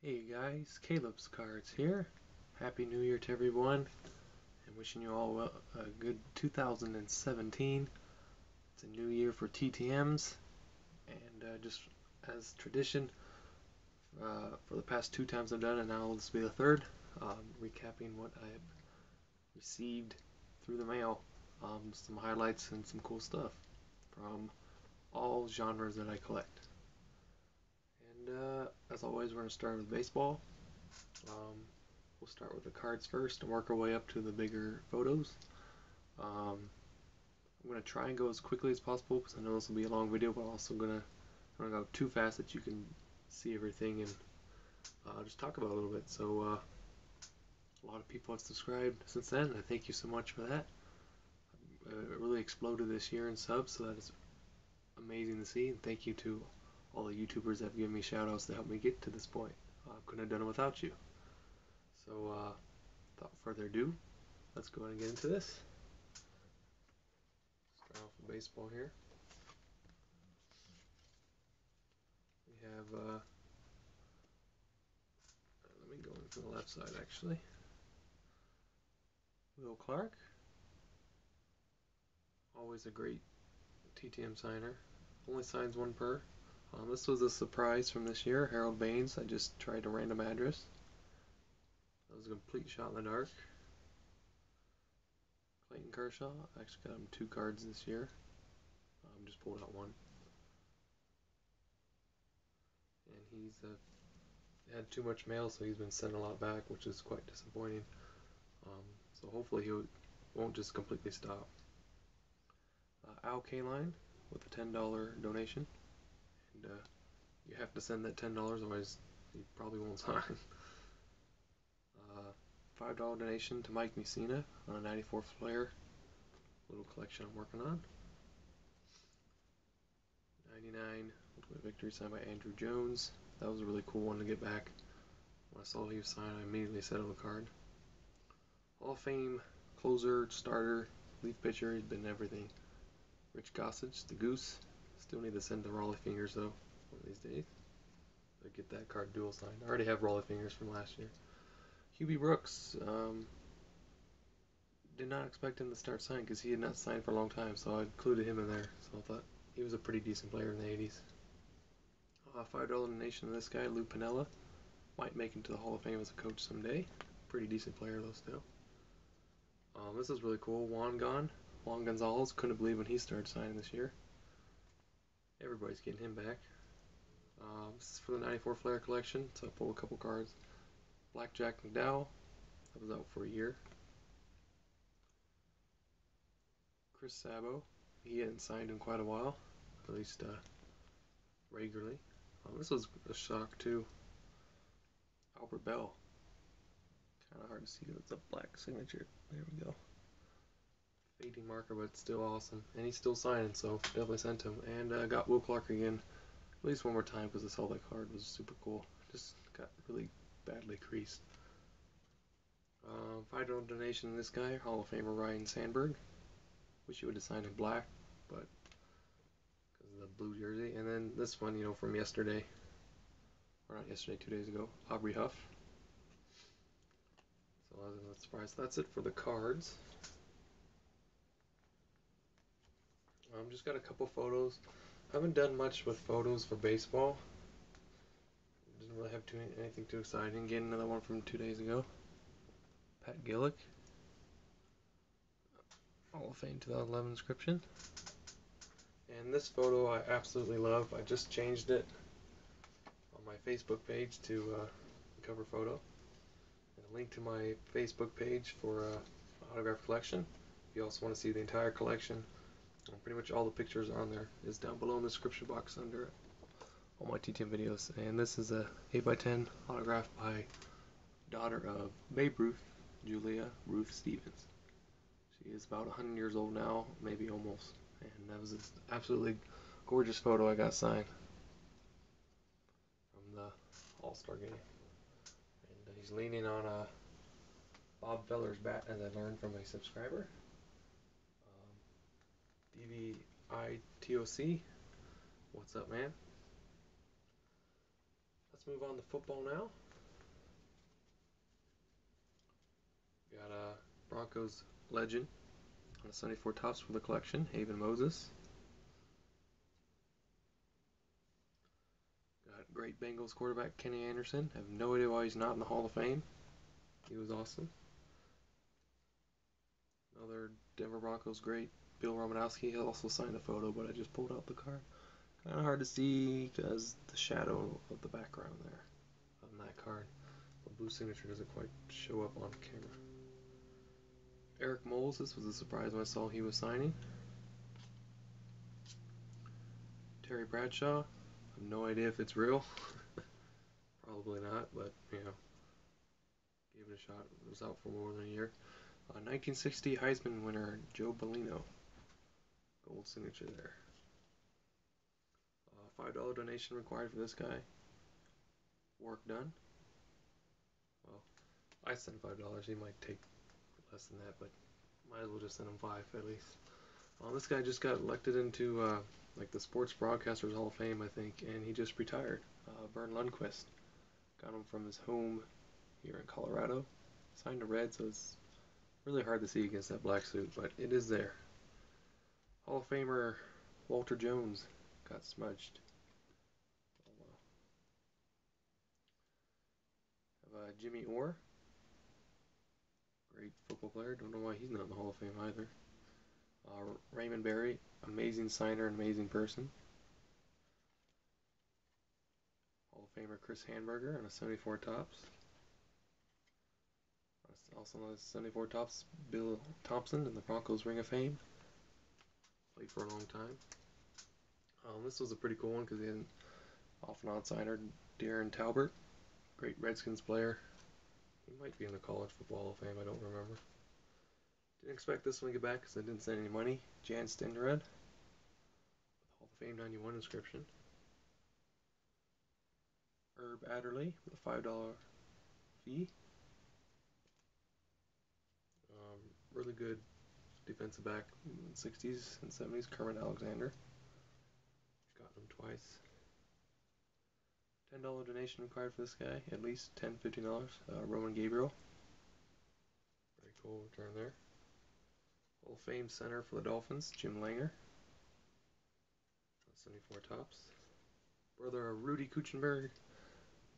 Hey guys, Caleb's Cards here. Happy New Year to everyone, and wishing you all a good 2017. It's a new year for TTMs, and just as tradition, for the past two times I've done it, now this will be the third, recapping what I've received through the mail, some highlights and some cool stuff from all genres that I collect. And as always, we're going to start with baseball. Um, we'll start with the cards first and work our way up to the bigger photos. I'm going to try and go as quickly as possible because I know this will be a long video, but I'm also going to go too fast that you can see everything and just talk about it a little bit. So a lot of people have subscribed since then, and I thank you so much for that. It really exploded this year in subs, so that is amazing to see, and thank you to all the YouTubers that have given me shout outs to help me get to this point. Couldn't have done it without you. So without further ado, let's go ahead and get into this. Start off with baseball here. We have, let me go in from the left side actually. Will Clark, always a great TTM signer. Only signs one per. This was a surprise from this year. Harold Baines, I just tried a random address. That was a complete shot in the dark. Clayton Kershaw, I actually got him 2 cards this year. Just pulled out one. And he's had too much mail, so he's been sending a lot back, which is quite disappointing. So hopefully he won't just completely stop. Al Kaline with a $10 donation. And you have to send that $10, otherwise he probably won't sign. $5 donation to Mike Mussina on a 94 Flair. Little collection I'm working on. 99 Ultimate Victory signed by Andrew Jones. That was a really cool one to get back. When I saw he was signed, I immediately settled the card. Hall of Fame closer, starter, relief pitcher. He's been everything. Rich Gossage, the Goose. Still need to send to Raleigh Fingers though, one of these days. So get that card dual signed. I already have Raleigh Fingers from last year. Hubie Brooks. Did not expect him to start signing because he had not signed for a long time, so I included him in there. So I thought he was a pretty decent player in the 80s. $5 donation to this guy, Lou Piniella. Might make him to the Hall of Fame as a coach someday. Pretty decent player though still. This is really cool. Juan Gonzalez. Couldn't believe when he started signing this year. Everybody's getting him back. This is for the 94 Flair collection, so I pulled a couple cards. Blackjack McDowell. That was out for a year. Chris Sabo. He hadn't signed in quite a while, at least regularly. This was a shock too. Albert Bell. Kind of hard to see, it's a black signature. There we go. Fading marker, but still awesome. And he's still signing, so definitely sent him. And got Will Clark again, at least one more time, because I saw that card was super cool. Just got really badly creased. $5 donation to this guy, Hall of Famer Ryan Sandberg. Wish he would have signed in black, but because of the blue jersey. And then this one, you know, from yesterday, or not yesterday, 2 days ago, Aubrey Huff. So I was not surprised. That's it for the cards. Just got a couple photos. Haven't done much with photos for baseball. Didn't really have anything too exciting. Getting another one from 2 days ago. Pat Gillick. Hall of Fame 2011 inscription. And this photo I absolutely love. I just changed it on my Facebook page to the cover photo. And a link to my Facebook page for autograph collection. If you also want to see the entire collection, pretty much all the pictures on there is down below in the description box under all my TTM videos. And this is a 8x10 autograph by daughter of Babe Ruth, Julia Ruth Stevens. She is about 100 years old now, maybe almost. And that was an absolutely gorgeous photo I got signed from the All-Star game. And he's leaning on Bob Feller's bat, as I learned from a subscriber. DVITOC, what's up, man? Let's move on to football now. We got Broncos legend on the 74 Tops for the collection, Haven Moses. Got great Bengals quarterback Kenny Anderson. I have no idea why he's not in the Hall of Fame. He was awesome. Another Denver Broncos great, Bill Romanowski. He also signed a photo, but I just pulled out the card. Kind of hard to see because the shadow of the background there on that card. The blue signature doesn't quite show up on camera. Eric Moles, this was a surprise when I saw he was signing. Terry Bradshaw, I have no idea if it's real. Probably not, but you know, gave it a shot. It was out for more than a year. 1960 Heisman winner Joe Bellino. Gold signature there. $5 donation required for this guy. Work done. Well, I sent $5. He might take less than that, but might as well just send him 5 at least. This guy just got elected into like the Sports Broadcasters Hall of Fame, I think, and he just retired. Vern Lundquist got him from his home here in Colorado. Signed to red, so it's really hard to see against that black suit, but it is there. Hall of Famer Walter Jones got smudged. Oh wow. Have Jimmy Orr, great football player. Don't know why he's not in the Hall of Fame either. Raymond Berry, amazing signer and amazing person. Hall of Famer Chris Hanberger on a 74 Tops. Also on a 74 Tops, Bill Thompson in the Broncos Ring of Fame. Played for a long time. This was a pretty cool one because he had an off and on signer, Darren Talbert, great Redskins player. He might be in the College Football Hall of Fame, I don't remember. Didn't expect this one to get back because I didn't send any money. Jan Stendered, Hall of Fame 91 inscription. Herb Adderley with a $5 fee. Really good defensive back in the 60s and 70s, Kermit Alexander. Got him twice. $10 donation required for this guy, at least $10, $15. Roman Gabriel. Very cool return there. Hall of Fame center for the Dolphins, Jim Langer. 74 Tops. Brother of Rudy Kuchenberg,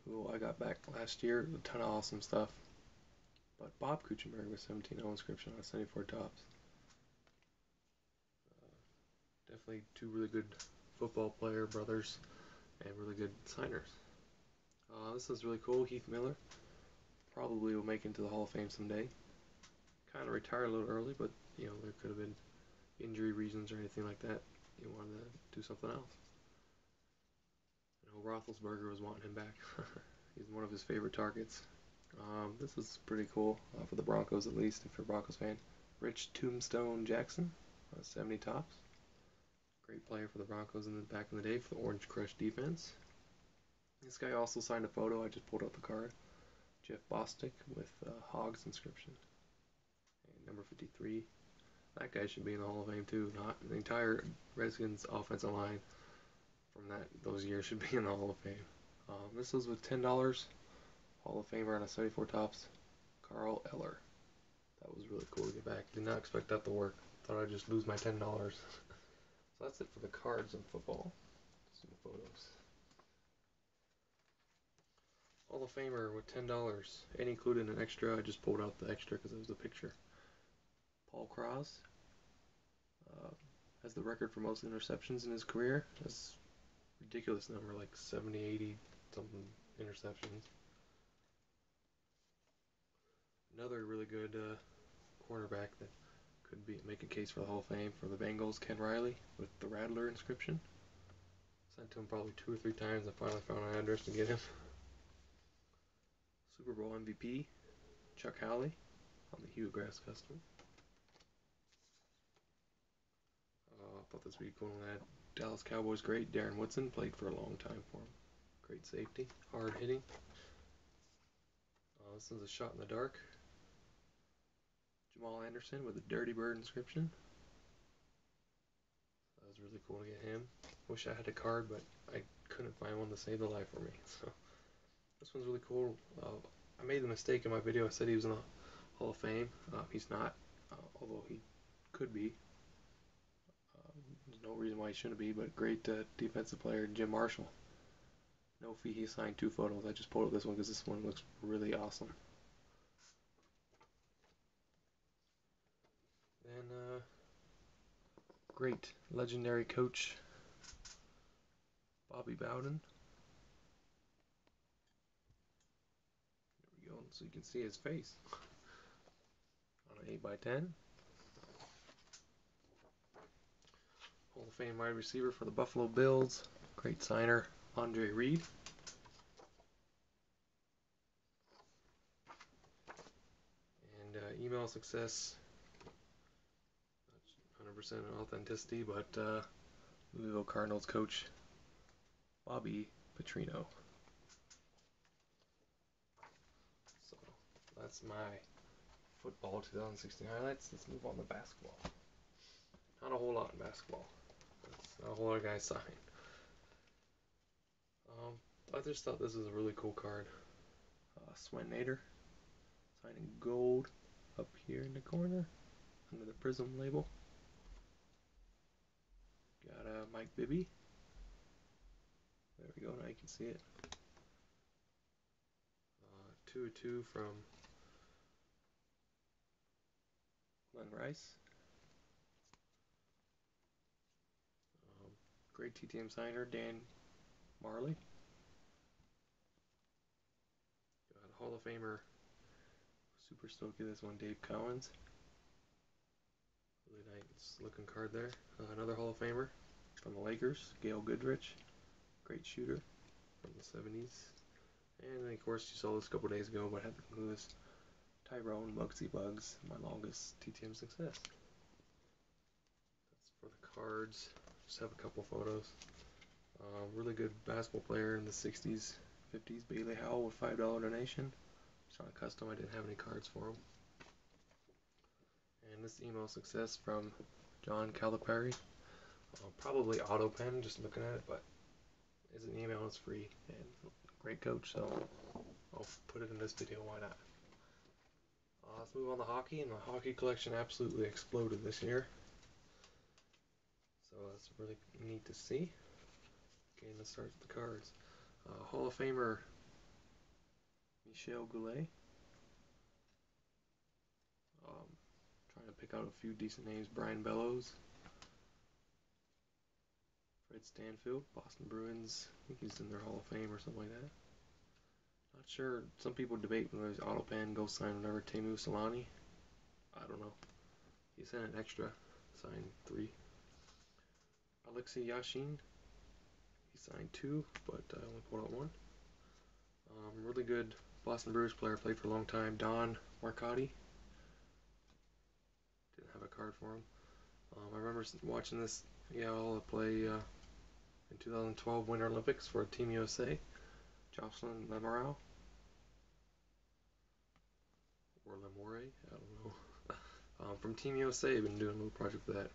who I got back last year. A ton of awesome stuff. But Bob Kuchenberg with 17-0 inscription on 74 Tops. Definitely two really good football player brothers and really good signers. This is really cool. Heath Miller probably will make it into the Hall of Fame someday. Kind of retired a little early, but you know there could have been injury reasons or anything like that. He wanted to do something else. I know Roethlisberger was wanting him back. He's one of his favorite targets. This is pretty cool for the Broncos, at least if you're a Broncos fan. Rich Tombstone Jackson, 70 Tops. Great player for the Broncos back in the day for the Orange Crush defense. This guy also signed a photo. I just pulled out the card. Jeff Bostic with Hogs inscription. And number 53. That guy should be in the Hall of Fame too. Not the entire Redskins offensive line from those years should be in the Hall of Fame. This was with $10. Hall of Famer on a 74 Tops, Carl Eller. That was really cool to get back. Did not expect that to work. Thought I'd just lose my $10. So that's it for the cards in football. Some photos. Hall of Famer with $10. And included an extra. I just pulled out the extra because it was a picture. Paul Kraz has the record for most interceptions in his career. That's a ridiculous number, like 70, 80 something interceptions. Another really good cornerback that could make a case for the Hall of Fame for the Bengals, Ken Riley, with the Rattler inscription. Sent to him probably 2 or 3 times. I finally found an address to get him. Super Bowl MVP, Chuck Howley, on the Hugh Grass custom. I thought this would be cool. That Dallas Cowboys great, Darren Woodson, played for a long time for him. Great safety, hard hitting. This is a shot in the dark. Jamal Anderson with a Dirty Bird inscription. That was really cool to get him. Wish I had a card, but I couldn't find one to save the life for me. So This one's really cool. I made the mistake in my video. I said he was in the Hall of Fame. He's not, although he could be. There's no reason why he shouldn't be, but great defensive player, Jim Marshall. No fee, he signed 2 photos. I just pulled up this one because this one looks really awesome. Then, great legendary coach, Bobby Bowden. There we go, so you can see his face on an 8x10. Hall of Fame wide receiver for the Buffalo Bills. Great signer, Andre Reed. And email success, 100% authenticity, but Louisville Cardinals coach, Bobby Petrino. So that's my football 2016 highlights. Let's move on to basketball. Not a whole lot in basketball. Not a whole lot of guys signed. I just thought this was a really cool card. Swen Nader, signing gold up here in the corner under the Prism label. Got Mike Bibby. There we go, now you can see it. 2/2 from Glenn Rice. Great TTM signer, Dan Marley. Got a Hall of Famer, super stoked at this one, Dave Cowens. Really nice looking card there. Another Hall of Famer from the Lakers, Gail Goodrich. Great shooter from the 70s. And then, of course, you saw this a couple days ago, but I had to include this Tyrone Bugsy Bugs, my longest TTM success. That's for the cards. Just have a couple photos. Really good basketball player in the 60s, 50s, Bailey Howell with $5 donation. Just on a custom, I didn't have any cards for him. And this email success from John Calipari. Probably auto pen, just looking at it, but it's an email, it's free, and great coach, so I'll put it in this video, why not? Let's move on to hockey, and the hockey collection absolutely exploded this year. So that's really neat to see. Okay, let's start with the cards. Hall of Famer Michel Goulet. Trying to pick out a few decent names. Brian Bellows. Fred Stanfield, Boston Bruins. I think he's in their Hall of Fame or something like that. Not sure. Some people debate whether he's auto pen, go sign whatever. Teemu Solani. I don't know. He sent an extra. Signed 3. Alexei Yashin. He signed 2, but I only pulled out 1. Really good Boston Bruins player, played for a long time. Don Marcotti. Didn't have a card for him. I remember watching this gal play in 2012 Winter Olympics for Team USA. Jocelyn Lemoreau. Or Lemore, I don't know. From Team USA, I've been doing a little project for that.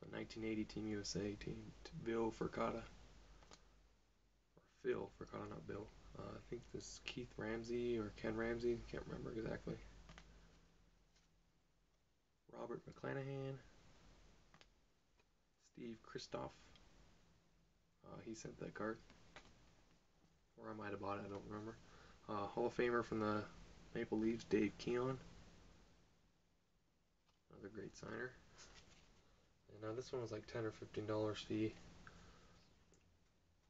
The 1980 Team USA team, Bill Furcada. Or Phil Furcada, not Bill. I think this is Keith Ramsey or Ken Ramsey, can't remember exactly. Robert McClanahan. Steve Kristoff. He sent that card. Or I might have bought it, I don't remember. Hall of Famer from the Maple Leafs, Dave Keon. Another great signer. And now this one was like $10 or $15 fee.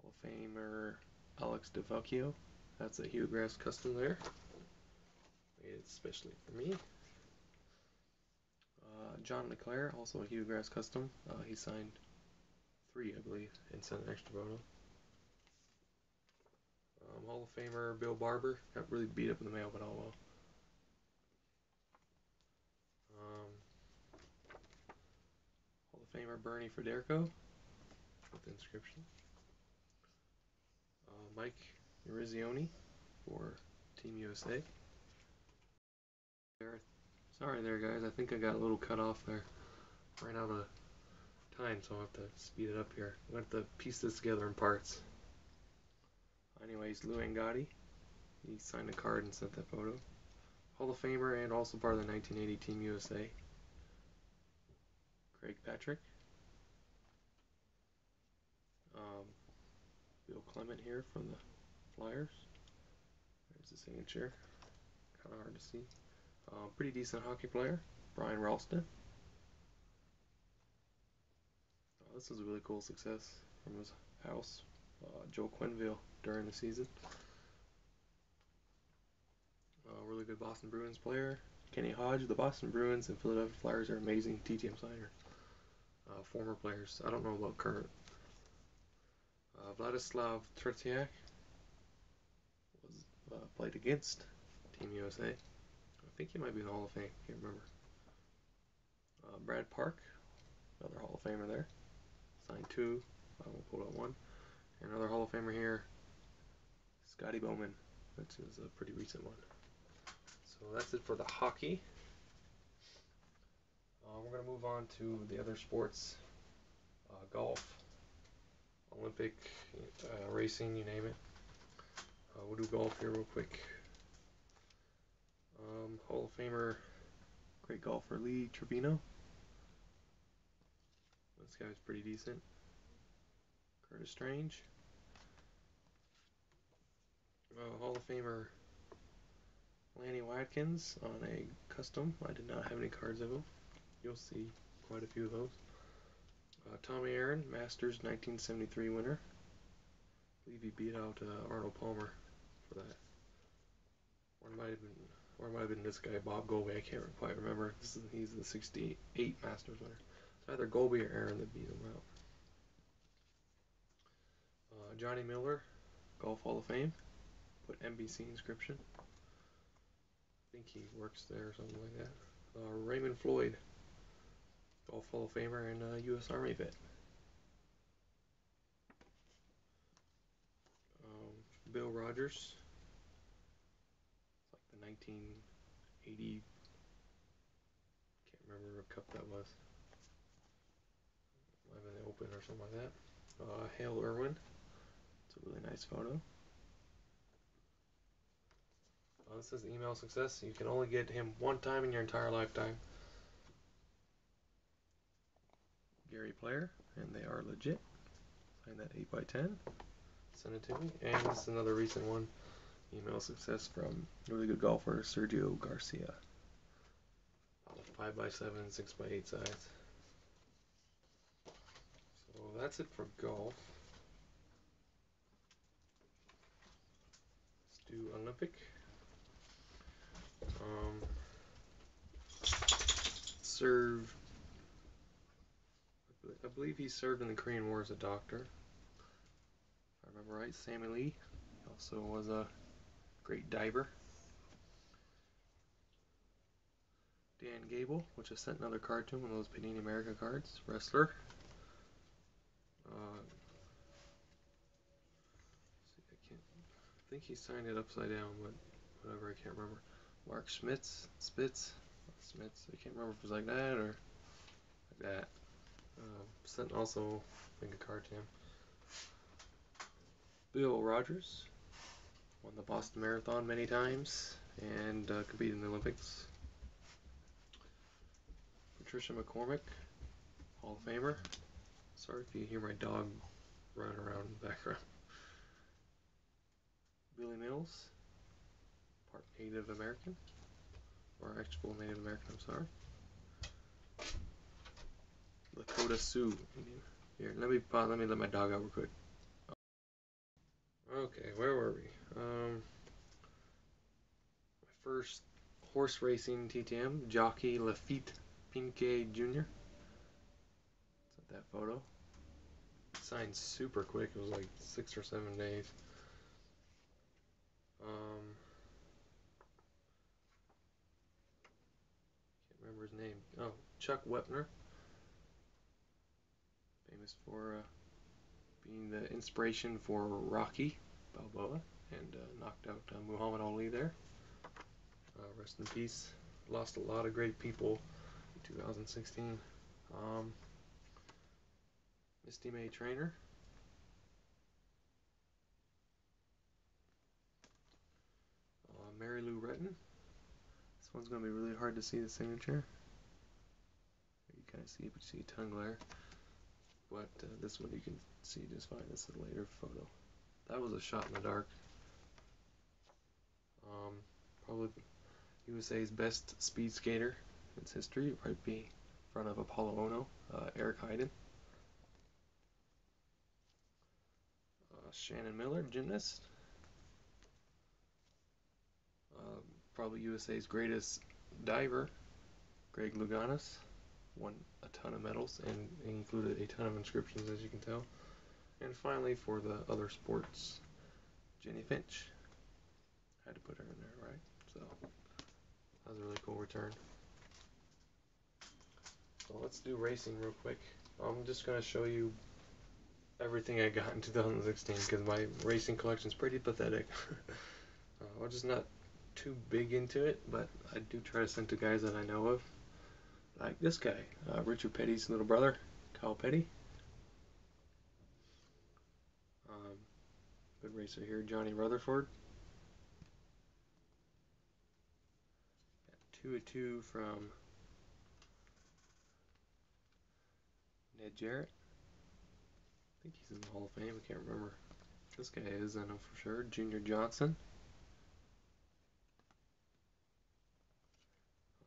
Hall of Famer Alex DeValchio. That's a Hugh Grass custom there. Made it especially for me. John LeClaire, also a Hugh Grass custom. He signed 3, I believe, and sent an extra photo. Hall of Famer Bill Barber. Got really beat up in the mail, but oh well. Hall of Famer Bernie Federico with the inscription. Mike Irizioni for Team USA. Sorry there, guys. I think I got a little cut off there. Ran out of time, so I'll have to speed it up here. I'm going to have to piece this together in parts. Anyways, Lou Angotti He signed a card and sent that photo. Hall of Famer and also part of the 1980 Team USA. Craig Patrick. Bill Clement here from the Flyers. There's the signature. Kind of hard to see. Pretty decent hockey player. Brian Ralston. This was a really cool success from his house. Joe Quenneville during the season. Really good Boston Bruins player. Kenny Hodge. The Boston Bruins and Philadelphia Flyers are amazing TTM signer. Former players. I don't know about current. Vladislav Tretiak was played against Team USA. I think he might be in the Hall of Fame. Can't remember. Brad Park, another Hall of Famer there. Signed 2. I won't pull out 1. And another Hall of Famer here, Scotty Bowman, which is a pretty recent one. So that's it for the hockey. We're going to move on to the other sports. Golf, Olympic, racing, you name it. We'll do golf here real quick. Hall of Famer, great golfer Lee Trevino. This guy's pretty decent. Curtis Strange. Hall of Famer Lanny Watkins on a custom. I did not have any cards of him. You'll see quite a few of those. Tommy Aaron, Masters 1973 winner. I believe he beat out Arnold Palmer for that. Or it might have been this guy, Bob Goldie. I can't quite remember. He's the 68 Masters winner. It's either Goldie or Aaron that beat him out. Johnny Miller, Golf Hall of Fame. Put NBC inscription. I think he works there or something like that. Raymond Floyd, Golf Hall of Famer and U.S. Army vet. Bill Rogers, it's like the 1980, can't remember what cup that was. Might have been the Open or something like that. Hale Irwin, it's a really nice photo. This is email success. You can only get him one time in your entire lifetime. Gary Player, and they are legit. Sign that 8x10. Send it to me. And this is another recent one. Email success from a really good golfer, Sergio Garcia. 5x7, 6x8 size. So that's it for golf. Let's do Olympic. I believe he served in the Korean War as a doctor. If I remember right, Sammy Lee. He also was a great diver. Dan Gable, which I sent another card to him, one of those Panini America cards. Wrestler. I think he signed it upside down, but whatever, I can't remember. Mark Spitz. I can't remember if it was like that or like that. Sent also I think a card to him. Bill Rogers won the Boston Marathon many times and competed in the Olympics. Patricia McCormick, Hall of Famer. Sorry if you hear my dog running around in the background. Billy Mills, part Native American, or actual Native American, I'm sorry. Lakota Sioux Indian. Here, let me let my dog out real quick. Okay, where were we? My first horse racing TTM, jockey Lafitte Pincay Jr. It's that photo. Signed super quick. It was like 6 or 7 days. Can't remember his name. Oh, Chuck Wepner. Famous for being the inspiration for Rocky Balboa and knocked out Muhammad Ali there. Rest in peace. Lost a lot of great people in 2016. Misty May Trainer. blue retin. This one's going to be really hard to see the signature. You kind of see it, but you see a ton glare. But this one you can see just fine. This is a later photo. That was a shot in the dark. Probably USA's best speed skater in its history, right in front of Apollo Ono, Eric Heiden. Shannon Miller, gymnast. Probably USA's greatest diver, Greg Louganis. Won a ton of medals and included a ton of inscriptions, as you can tell. And finally, for the other sports, Jenny Finch. Had to put her in there, right? So that was a really cool return. So let's do racing real quick. I'm just going to show you everything I got in 2016 because my racing collection is pretty pathetic. I'm just not too big into it, but I do try to send to guys that I know of. Like this guy, Richard Petty's little brother, Kyle Petty. Good racer here, Johnny Rutherford. 2-2 from Ned Jarrett. I think he's in the Hall of Fame, I can't remember. This guy is, I know for sure. Junior Johnson.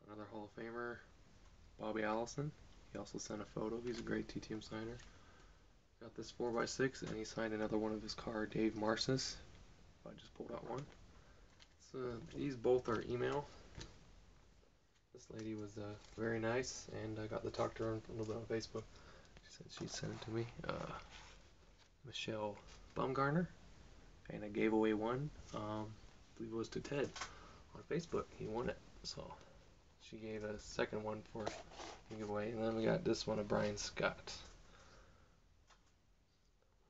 Another Hall of Famer, Bobby Allison. He also sent a photo. He's a great TTM signer. Got this 4x6, and he signed another one of his car, Dave Marcis. I just pulled out one. So these both are email. This lady was very nice, and I got to talk to her a little bit on Facebook. She said she'd send it to me. Michelle Baumgartner, and I gave away one. I believe it was to Ted on Facebook. He won it, so she gave a second one for the giveaway, and then we got this one of Brian Scott.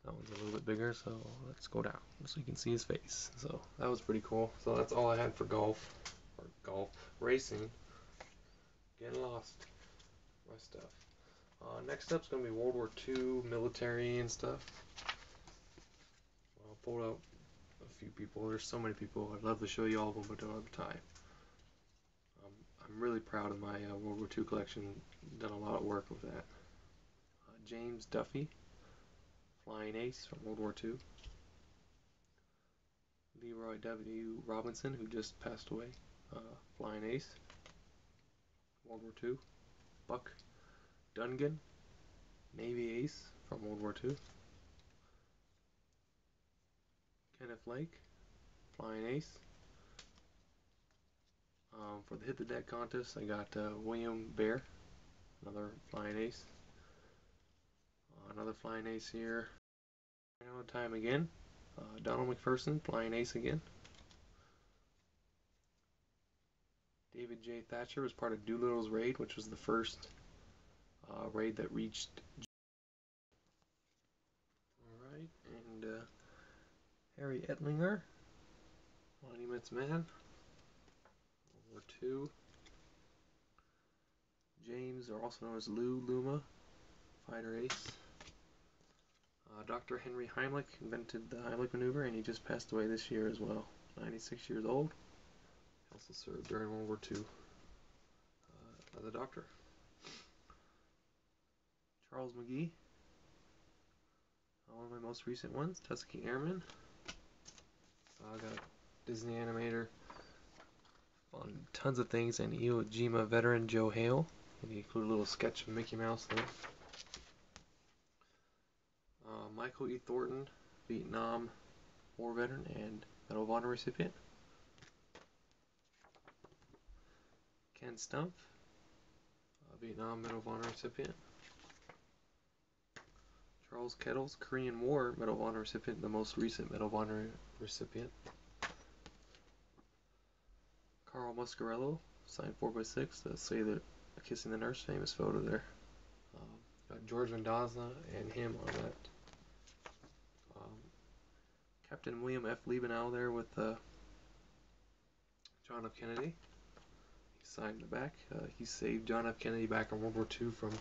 That one's a little bit bigger, so let's go down so you can see his face. So that was pretty cool. So that's all I had for golf racing. Getting lost my stuff. Next up's gonna be World War II military and stuff. I'll pull out a few people. There's so many people. I'd love to show you all of them, but don't have time. I'm really proud of my World War II collection. Done a lot of work with that. James Duffy, Flying Ace from World War II. Leroy W. Robinson, who just passed away, Flying Ace, World War II. Buck Dungan, Navy Ace from World War II. Kenneth Lake, Flying Ace. For the Hit the Deck contest, I got William Bear, another Flying Ace. Another Flying Ace here. Out of time again. Donald McPherson, Flying Ace again. David J. Thatcher was part of Doolittle's raid, which was the first raid that reached. Alright, and Harry Ettlinger, Monuments Man, World War II. James, or also known as Lou Luma, Fighter Ace. Dr. Henry Heimlich invented the Heimlich maneuver, and he just passed away this year as well. 96 years old. He also served during World War II as a doctor. Charles McGee, one of my most recent ones, Tuskegee Airman. I got a Disney animator on tons of things, and Iwo Jima veteran Joe Hale, and he included a little sketch of Mickey Mouse there. Michael E. Thornton, Vietnam War veteran and Medal of Honor recipient. Ken Stumpf, Vietnam Medal of Honor recipient. Charles Kettles, Korean War Medal of Honor recipient, the most recent Medal of Honor recipient. Carl Muscarello, signed 4x6, the Sailor Kissing the Nurse, famous photo there. Got George Mendoza and him on that. Captain William F. Liebenau there with John F. Kennedy. He signed the back. He saved John F. Kennedy back in World War II from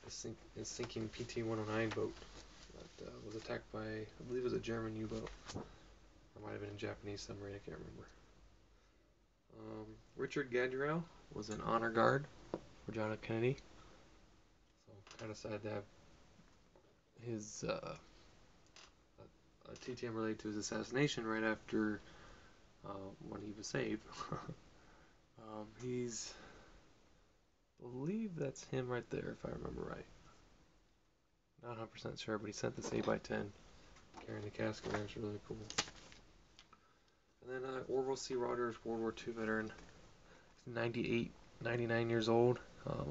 a sinking PT-109 boat that was attacked by, I believe it was a German U-boat. Or might have been a Japanese submarine, I can't remember. Richard Gaudreau was an honor guard for John F. Kennedy. So kind of sad to have his TTM related to his assassination right after when he was saved. He's, I believe that's him right there, if I remember right. Not 100% sure, but he sent this 8x10 carrying the casket there. It's really cool. And then Orville C. Rogers, World War II veteran. He's 98, 99 years old.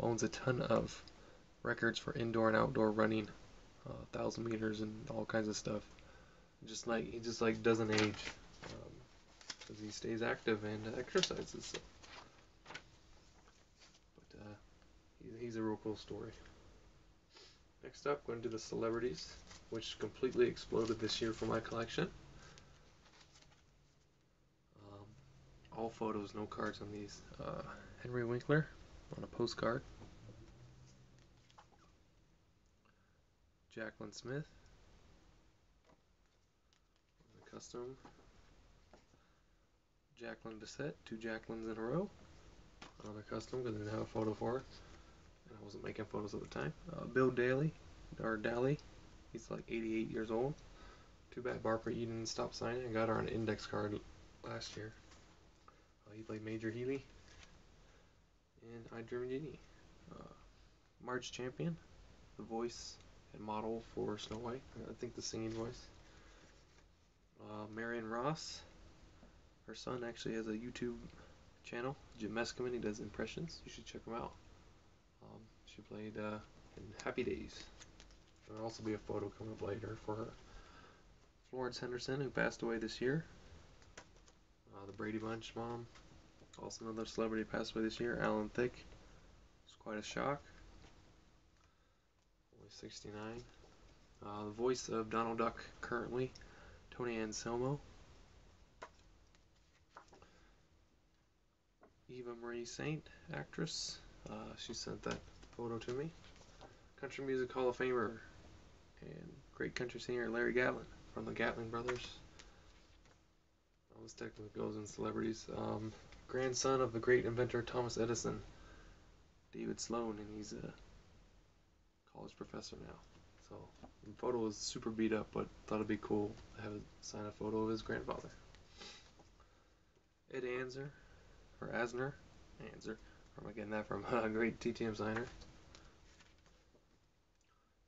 Owns a ton of records for indoor and outdoor running, 1,000 meters and all kinds of stuff. He just doesn't age, because he stays active and exercises. So. But he's a real cool story. Next up, going to the celebrities, which completely exploded this year for my collection. All photos, no cards on these. Henry Winkler on a postcard. Jacqueline Smith on a custom. Jacqueline Bissett, 2 Jacquelines in a row on a custom because I didn't have a photo for her. And I wasn't making photos at the time. Bill Daly, he's like 88 years old. Too bad Barbara Eden stopped signing. I got her on an index card last year. He played Major Healy in I Dream Genie. Marge Champion, the voice and model for Snow White. I think the singing voice. Marion Ross, her son actually has a YouTube channel, Jim Meskimen. He does impressions. You should check him out. She played in Happy Days. There'll also be a photo coming up later for her. Florence Henderson, who passed away this year. The Brady Bunch mom. Also another celebrity passed away this year. Alan Thicke. It's quite a shock. Only 69. The voice of Donald Duck currently, Tony Anselmo. Eva Marie Saint, actress. She sent that photo to me. Country Music Hall of Famer and great country singer Larry Gatlin from the Gatlin Brothers. All this technically goes in celebrities. Grandson of the great inventor Thomas Edison, David Sloan, and he's a college professor now. So the photo was super beat up, but thought it'd be cool to have sign a photo of his grandfather. Ed Asner, I'm getting that from a great TTM signer.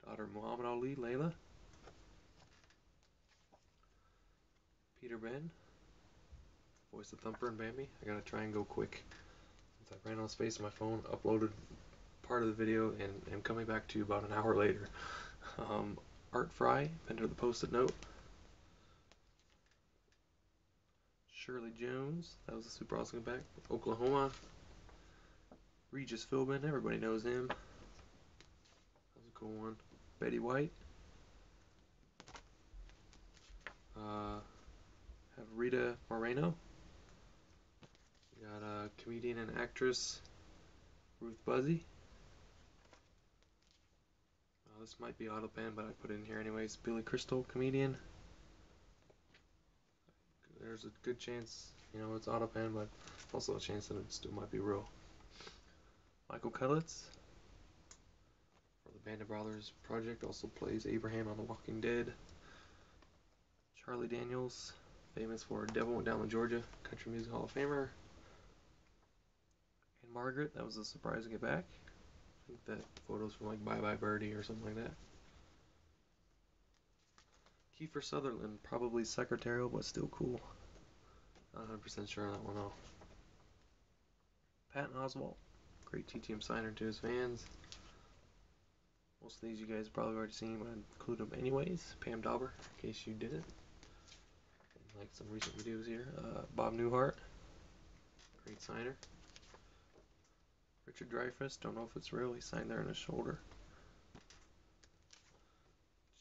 Daughter Muhammad Ali, Layla. Peter Ben, voice of Thumper and Bambi. I gotta try and go quick. Since I ran out of space on my phone, uploaded part of the video, and am coming back to you about an hour later. Art Fry, inventor of the Post-it Note. Shirley Jones, that was a super awesome back. Oklahoma. Regis Philbin, everybody knows him. That was a cool one. Betty White. Have Rita Moreno. We got a comedian and actress, Ruth Buzzy. This might be autopan, but I put it in here anyways. Billy Crystal, comedian. There's a good chance, it's autopan, but also a chance that it still might be real. Michael Cudlitz, for the Band of Brothers project, also plays Abraham on The Walking Dead. Charlie Daniels, famous for Devil Went Down to Georgia, Country Music Hall of Famer. And Margaret, that was a surprise to get back. I think that photo's from like Bye Bye Birdie or something like that. Kiefer Sutherland, probably secretarial, but still cool. Not 100% sure on that one though. Patton Oswalt, great TTM signer to his fans. Most of these you guys have probably already seen, but I include them anyways. Pam Dauber, in case you didn't. And like some recent videos here. Bob Newhart, great signer. Richard Dreyfuss, don't know if it's real, he signed there on his shoulder.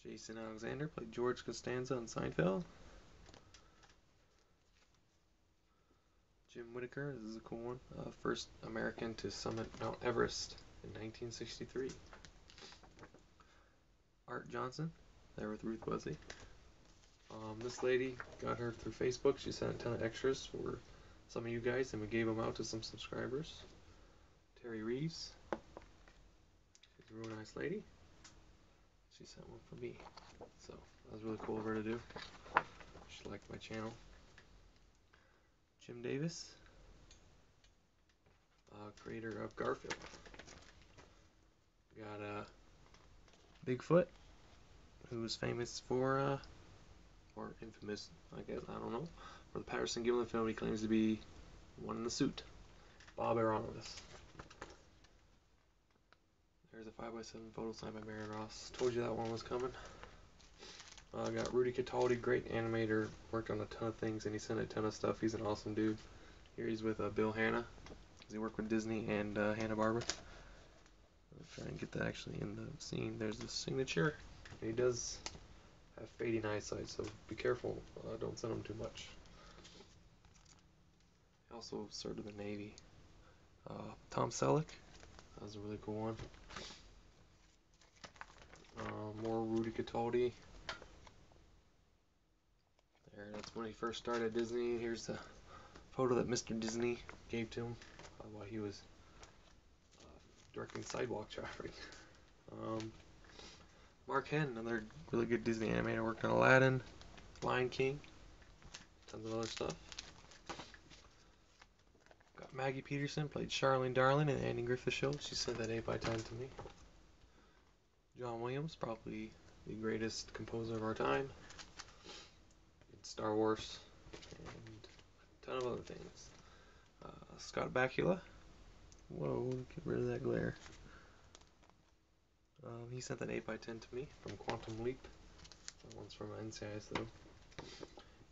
Jason Alexander played George Costanza on Seinfeld. Jim Whittaker, this is a cool one. First American to summit Mount Everest in 1963. Art Johnson, there with Ruth Buzzy. This lady, got her through Facebook. She sent a ton of extras for some of you guys, and we gave them out to some subscribers. Terry Reeves. She's a real nice lady. She sent one for me. So that was really cool of her to do. She liked my channel. Jim Davis, creator of Garfield. We got Bigfoot, who was famous for, or infamous, I guess, I don't know, for the Patterson Gimlin film. He claims to be one in the suit. Bob Aronowitz. There's a 5x7 photo signed by Mary Ross. Told you that one was coming. I got Rudy Cataldi, great animator, worked on a ton of things, and he sent a ton of stuff. He's an awesome dude. Here he's with Bill Hanna, because he worked with Disney and Hanna-Barbera. I'll try and get that actually in the scene. There's the signature. And he does have fading eyesight, so be careful. Don't send him too much. He also served in the Navy. Tom Selleck. That was a really cool one. More Rudy Cataldi. There, that's when he first started at Disney. Here's the photo that Mr. Disney gave to him while he was directing sidewalk traffic. Mark Henn, another really good Disney animator, worked on Aladdin, Lion King, tons of other stuff. Got Maggie Peterson, played Charlene Darling in the Andy Griffith Show. She sent that 8x10 to me. John Williams, probably the greatest composer of our time. Star Wars, and a ton of other things. Scott Bakula. Whoa, get rid of that glare. He sent that 8x10 to me from Quantum Leap. That one's from NCIS though.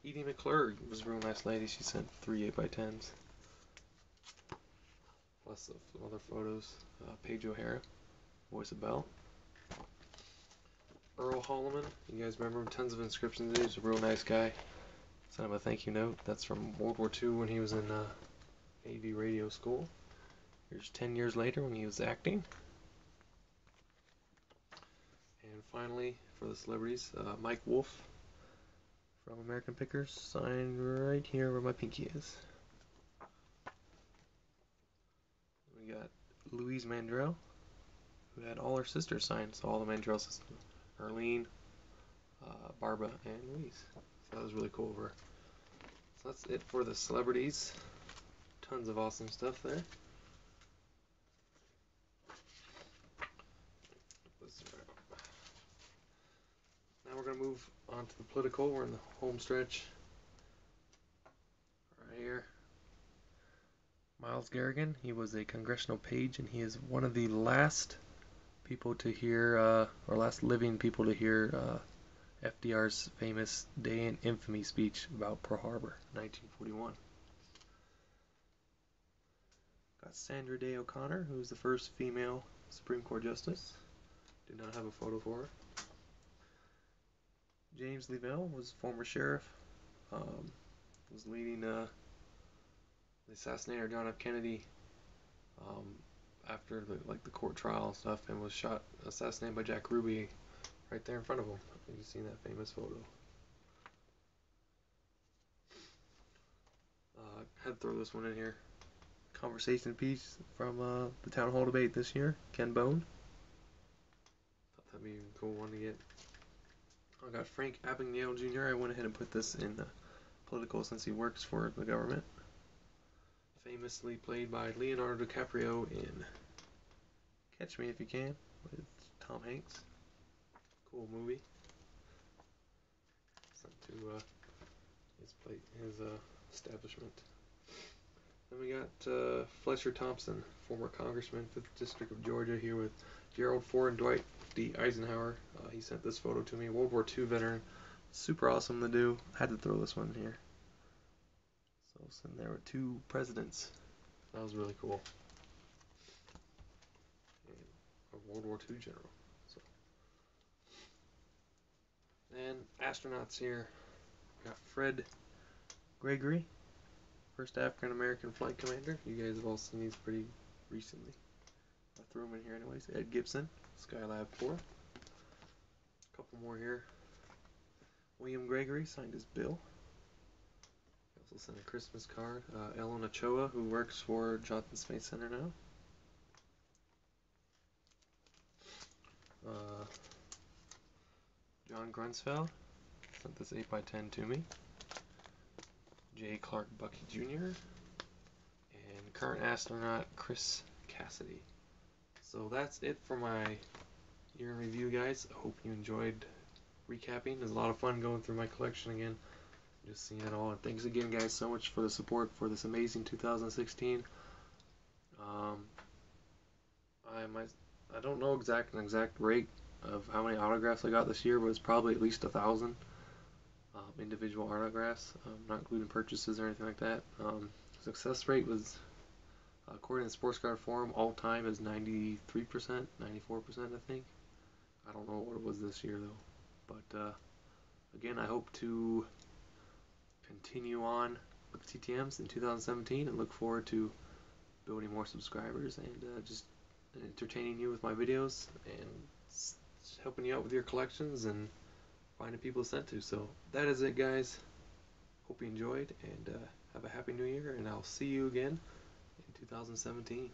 Edie McClurg was a real nice lady. She sent 3 8x10s. Plus some other photos. Paige O'Hara, voice of Belle. Earl Holliman, you guys remember him? Tons of inscriptions. He's a real nice guy. Sent him a thank you note. That's from World War II when he was in AV radio school. Here's 10 years later when he was acting. And finally, for the celebrities, Mike Wolf from American Pickers, signed right here where my pinky is. We got Louise Mandrell, who had all her sisters signed, so all the Mandrell sisters. Arlene, Barbara, and Louise. So that was really cool of her. So that's it for the celebrities. Tons of awesome stuff there. Now we're going to move on to the political. We're in the home stretch. Right here. Miles Garrigan. He was a congressional page, and he is one of the last people to hear, or last living people to hear FDR's famous Day in Infamy speech about Pearl Harbor, 1941. Got Sandra Day O'Connor, who was the first female Supreme Court Justice. Did not have a photo for her. James Lavelle was former sheriff. Was leading the assassinator John F. Kennedy after the court trial and stuff, and was assassinated by Jack Ruby right there in front of him. You've seen that famous photo. Had to throw this one in here. Conversation piece from the town hall debate this year. Ken Bone. Thought that'd be a cool one to get. I got Frank Abagnale Jr. I went ahead and put this in the political since he works for the government. Famously played by Leonardo DiCaprio in Catch Me If You Can with Tom Hanks. Cool movie. Sent to his establishment. Then we got Fletcher Thompson, former congressman, 5th District of Georgia, here with Gerald Ford and Dwight D. Eisenhower. He sent this photo to me. World War II veteran. Super awesome to do. Had to throw this one in here. So sitting there with 2 presidents. That was really cool. And a World War II general. So. And astronauts here. We got Fred Gregory, first African American flight commander. You guys have all seen these pretty recently. I threw them in here anyways. Ed Gibson, Skylab 4. A couple more here. William Gregory signed his bill. Also sent a Christmas card. Ellen Ochoa, who works for Johnson Space Center now. John Grunsfeld sent this 8x10 to me. J. Clark Bucky Jr. and current astronaut Chris Cassidy. So that's it for my year in review, guys. I hope you enjoyed recapping. It was a lot of fun going through my collection again, just seeing it all. And thanks again, guys, so much for the support for this amazing 2016. I don't know an exact rate of how many autographs I got this year, but it's probably at least 1,000 individual autographs, not including purchases or anything like that. Success rate was, according to the Sports Card Forum, all time is 93%, 94%, I think. I don't know what it was this year though. But again, I hope to continue on with TTMs in 2017 and look forward to building more subscribers and just entertaining you with my videos and helping you out with your collections and finding people to send to. So that is it, guys. Hope you enjoyed, and have a happy new year, and I'll see you again in 2017.